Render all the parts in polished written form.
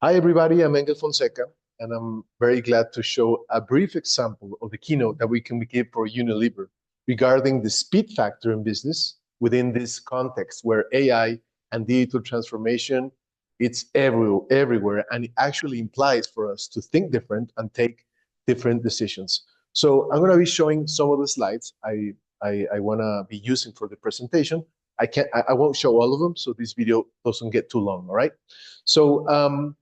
Hi, everybody. I'm Engel Fonseca, and I'm very glad to show a brief example of the keynote that we can give for Unilever regarding the speed factor in business within this context where AI and digital transformation, it's everywhere, and it actually implies for us to think different and take different decisions. So I'm going to be showing some of the slides I want to be using for the presentation. I won't show all of them, so this video doesn't get too long, all right? So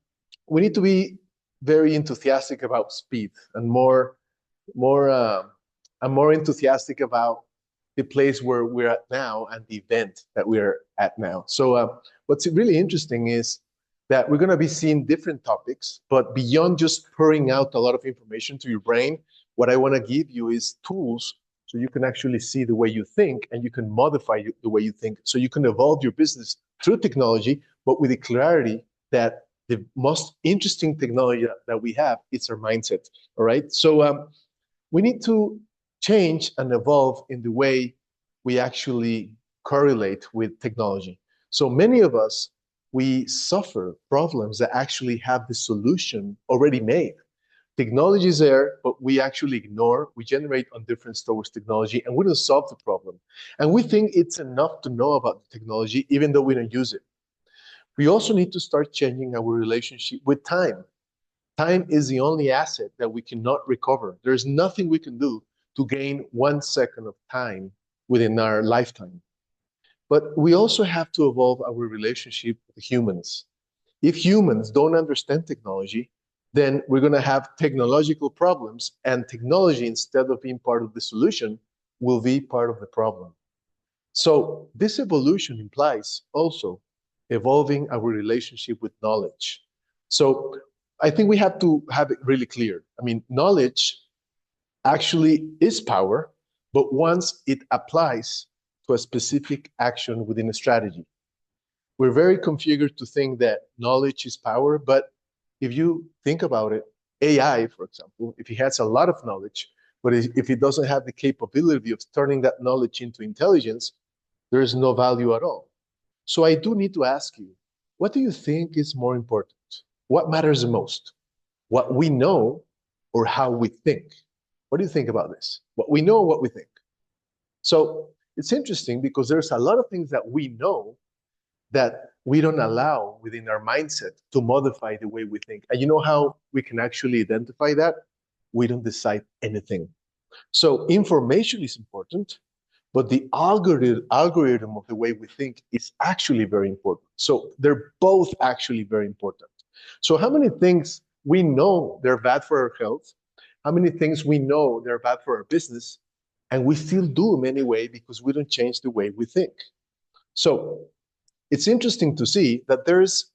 we need to be very enthusiastic about speed and more I'm more enthusiastic about the place where we're at now and the event that we're at now. So what's really interesting is that we're going to be seeing different topics, but beyond just pouring out a lot of information to your brain, what I want to give you is tools so you can actually see the way you think and you can modify the way you think so you can evolve your business through technology, but with the clarity that the most interesting technology that we have is our mindset. All right. So we need to change and evolve in the way we actually correlate with technology. So many of us, we suffer problems that actually have the solution already made. Technology is there, but we actually ignore, we generate indifference towards technology, and we don't solve the problem. And we think it's enough to know about the technology, even though we don't use it. We also need to start changing our relationship with time. Time is the only asset that we cannot recover. There's nothing we can do to gain 1 second of time within our lifetime. But we also have to evolve our relationship with humans. If humans don't understand technology, then we're going to have technological problems, and technology, instead of being part of the solution, will be part of the problem. So this evolution implies also evolving our relationship with knowledge. So I think we have to have it really clear. I mean, knowledge actually is power, but once it applies to a specific action within a strategy. We're very configured to think that knowledge is power, but if you think about it, AI, for example, if it has a lot of knowledge, but if it doesn't have the capability of turning that knowledge into intelligence, there is no value at all. So I do need to ask you, what do you think is more important? What matters the most? What we know or how we think? What do you think about this? What we know or what we think? So it's interesting because there's a lot of things that we know that we don't allow within our mindset to modify the way we think. And you know how we can actually identify that? We don't decide anything. So information is important, but the algorithm of the way we think is actually very important. So they're both actually very important. So how many things we know they're bad for our health? How many things we know they're bad for our business? And we still do them anyway because we don't change the way we think. So it's interesting to see that there's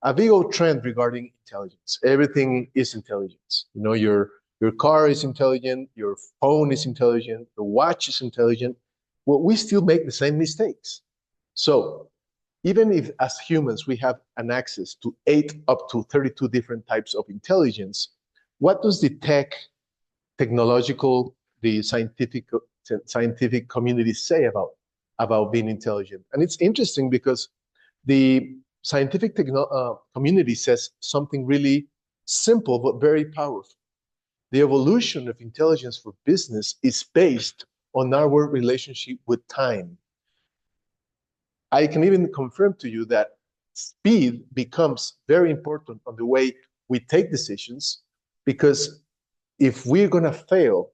a big old trend regarding intelligence. Everything is intelligence. You know, your car is intelligent, your phone is intelligent, your watch is intelligent. Well, we still make the same mistakes. So even if as humans we have an access to 8 up to 32 different types of intelligence, what does the technological, the scientific community say about being intelligent? And it's interesting because the scientific community says something really simple but very powerful. The evolution of intelligence for business is based on our relationship with time. I can even confirm to you that speed becomes very important on the way we take decisions, because if we're going to fail,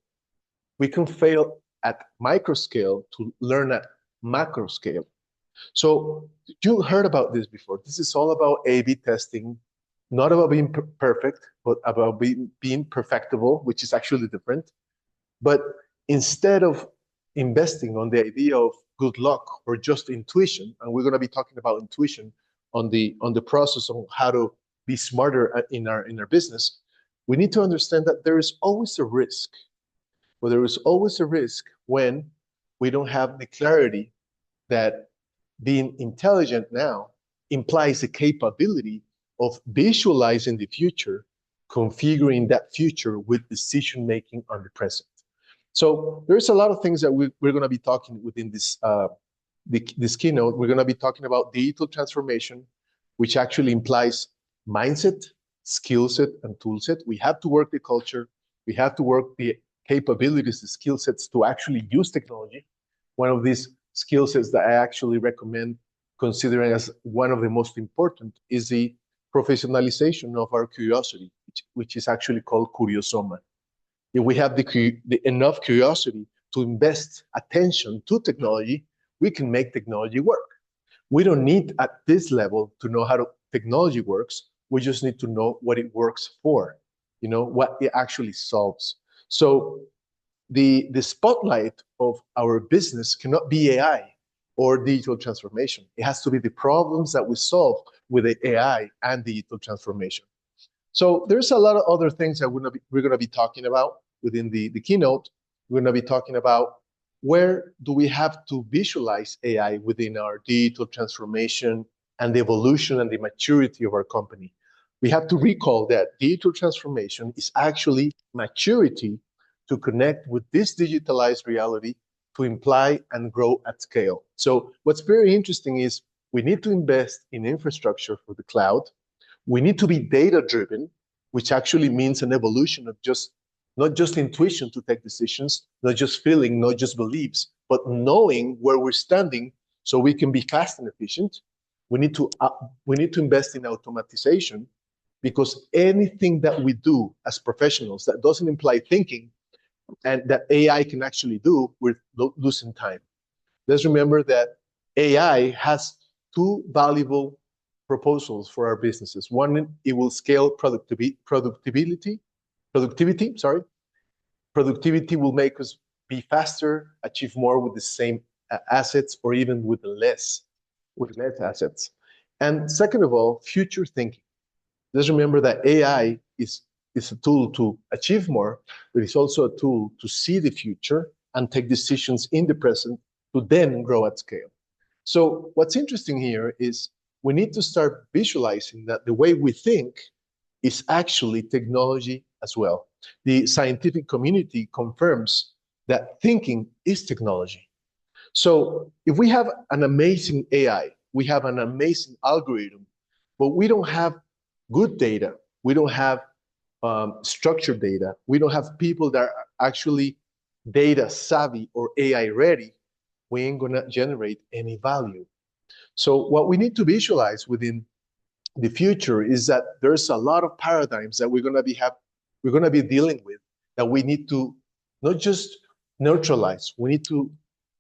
we can fail at micro scale to learn at macro scale. So you heard about this before. This is all about A/B testing, not about being perfect, but about being perfectible, which is actually different. But instead of investing on the idea of good luck or just intuition, and we're going to be talking about intuition on the process of how to be smarter in our business, we need to understand that there is always a risk. Well, there is always a risk when we don't have the clarity that being intelligent now implies the capability of visualizing the future, configuring that future with decision making on the present. So there's a lot of things that we're going to be talking within this keynote. We're going to be talking about digital transformation, which actually implies mindset, skill set, and tool set. We have to work the culture. We have to work the capabilities, the skill sets to actually use technology. One of these skill sets that I actually recommend considering as one of the most important is the professionalization of our curiosity, which is actually called curiosoma. If we have enough curiosity to invest attention to technology, we can make technology work. We don't need at this level to know how technology works. We just need to know what it works for, what it actually solves. So the spotlight of our business cannot be AI or digital transformation. It has to be the problems that we solve with the AI and digital transformation. So there's a lot of other things that we're going to be talking about within the keynote. We're going to be talking about where do we have to visualize AI within our digital transformation and the evolution and the maturity of our company. We have to recall that digital transformation is actually maturity to connect with this digitalized reality to imply and grow at scale. So what's very interesting is we need to invest in infrastructure for the cloud. We need to be data-driven, which actually means an evolution of not just intuition to take decisions, not just feeling, not just beliefs, but knowing where we're standing so we can be fast and efficient. We need to invest in automatization because anything that we do as professionals that doesn't imply thinking and that AI can actually do, we're losing time. Let's remember that AI has two valuable proposals for our businesses. One, it will scale productivity. Productivity will make us be faster, achieve more with the same assets, or even with less assets. And second of all, future thinking. Let's remember that AI is a tool to achieve more, but it's also a tool to see the future and take decisions in the present to then grow at scale. So what's interesting here is we need to start visualizing that the way we think is actually technology as well. The scientific community confirms that thinking is technology. So if we have an amazing AI, we have an amazing algorithm, but we don't have good data, we don't have structured data, we don't have people that are actually data savvy or AI ready, we ain't gonna generate any value. So what we need to visualize within the future is that there's a lot of paradigms that we're gonna be dealing with that we need to not just neutralize, we need to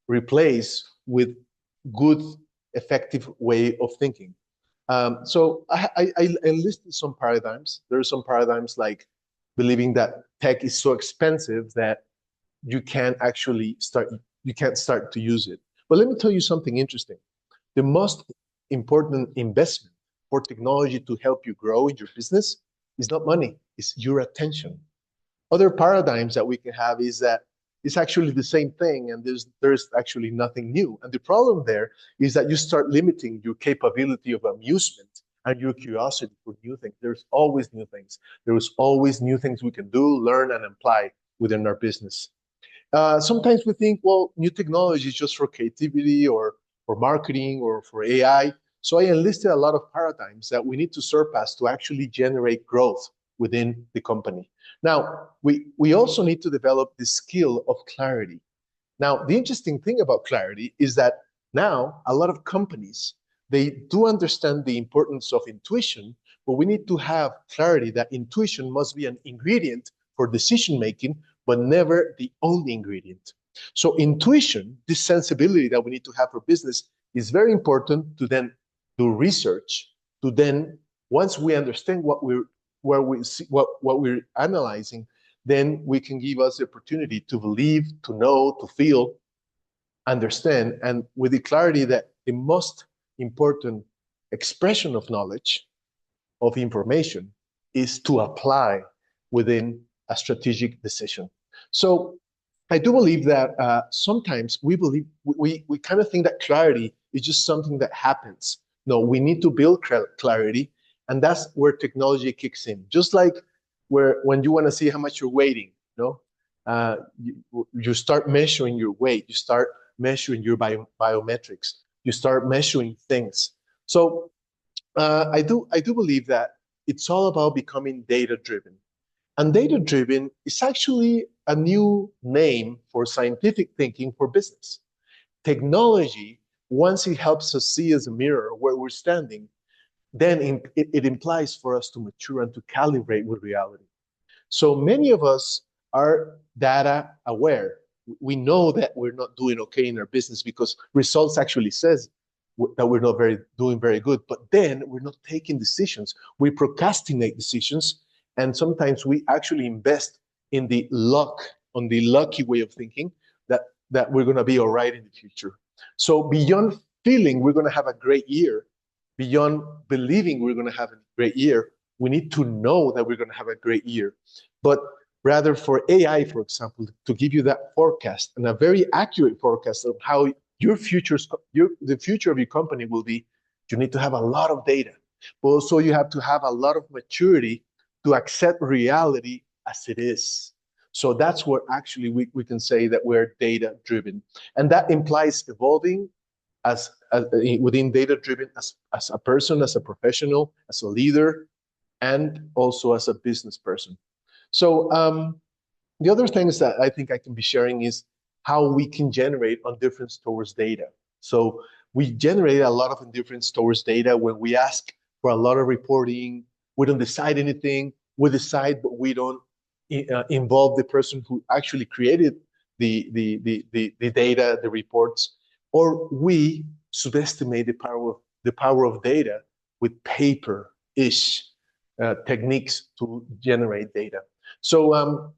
replace with good, effective way of thinking. So I listed some paradigms. There are some paradigms like believing that tech is so expensive that you can't start to use it. But let me tell you something interesting. The most important investment for technology to help you grow in your business is not money, it's your attention. Other paradigms that we can have is that it's actually the same thing and there's actually nothing new. And the problem there is that you start limiting your capability of amusement and your curiosity for new things. There's always new things. There's always new things we can do, learn, and apply within our business. Sometimes we think, well, new technology is just for creativity or for marketing or for AI. So I enlisted a lot of paradigms that we need to surpass to actually generate growth within the company. Now, we also need to develop the skill of clarity. Now, the interesting thing about clarity is that now a lot of companies, they do understand the importance of intuition, but we need to have clarity that intuition must be an ingredient for decision making, but never the only ingredient. So intuition, this sensibility that we need to have for business, is very important to then do research, to then, once we understand what we're analyzing, then we can give us the opportunity to believe, to know, to feel, understand, and with the clarity that the most important expression of knowledge, of information, is to apply within a strategic decision. So I do believe that sometimes we kind of think that clarity is just something that happens. No, we need to build clarity, and that's where technology kicks in. Just like when you want to see how much you're weighing, you start measuring your weight, you start measuring your biometrics, you start measuring things. So I do believe that it's all about becoming data-driven. And data-driven is actually a new name for scientific thinking for business. Technology, once it helps us see as a mirror where we're standing, then it implies for us to mature and to calibrate with reality. So many of us are data aware. We know that we're not doing okay in our business because results actually says that we're not doing very good. But then we're not taking decisions. We procrastinate decisions, and sometimes we actually invest in the lucky way of thinking that we're going to be all right in the future. So beyond feeling we're going to have a great year, beyond believing we're going to have a great year, we need to know that we're going to have a great year. But rather for AI, for example, to give you that forecast and a very accurate forecast of how the future of your company will be, you need to have a lot of data. But also you have to have a lot of maturity to accept reality as it is. So that's where actually we can say that we're data driven. And that implies evolving as within data driven as a person, as a professional, as a leader, and also as a business person. So the other things that I think I can be sharing is how we can generate indifference towards data. So we generate a lot of indifference towards data when we ask for a lot of reporting. We don't decide anything. We decide, but we don't involve the person who actually created the data, the reports, or we subestimate the power of data with paper-ish techniques to generate data. So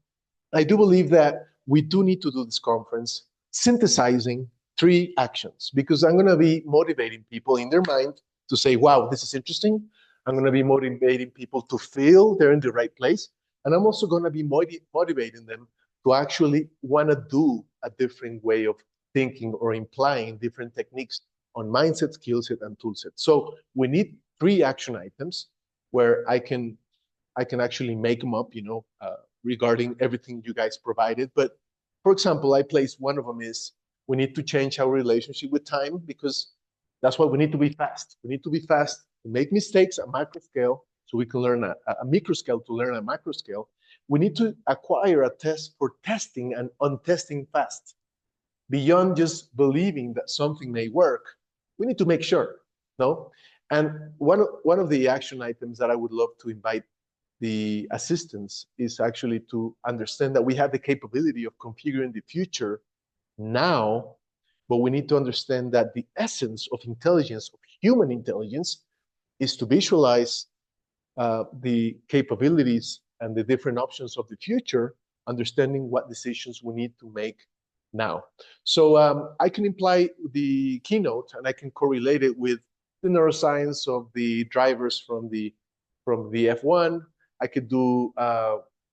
I do believe that we do need to do this conference synthesizing 3 actions, because I'm going to be motivating people in their mind to say, wow, this is interesting. I'm going to be motivating people to feel they're in the right place. And I'm also going to be motivating them to actually want to do a different way of thinking or implying different techniques on mindset, skill set, and tool set. So we need 3 action items where I can actually make them up, regarding everything you guys provided. But for example, I placed one of them is we need to change our relationship with time, because that's why we need to be fast. We need to be fast to make mistakes at micro scale so we can learn a micro scale to learn a macro scale. We need to acquire a test for testing and untesting fast. Beyond just believing that something may work, we need to make sure, no? And one of the action items that I would love to invite the assistants is actually to understand that we have the capability of configuring the future now, but we need to understand that the essence of intelligence, of human intelligence, is to visualize the capabilities and the different options of the future, understanding what decisions we need to make now. So I can imply the keynote and I can correlate it with the neuroscience of the drivers from the F1. I could do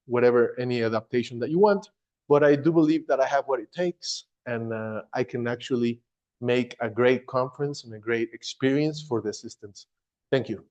whatever, any adaptation that you want, but I do believe that I have what it takes, and I can actually make a great conference and a great experience for the assistants. Thank you.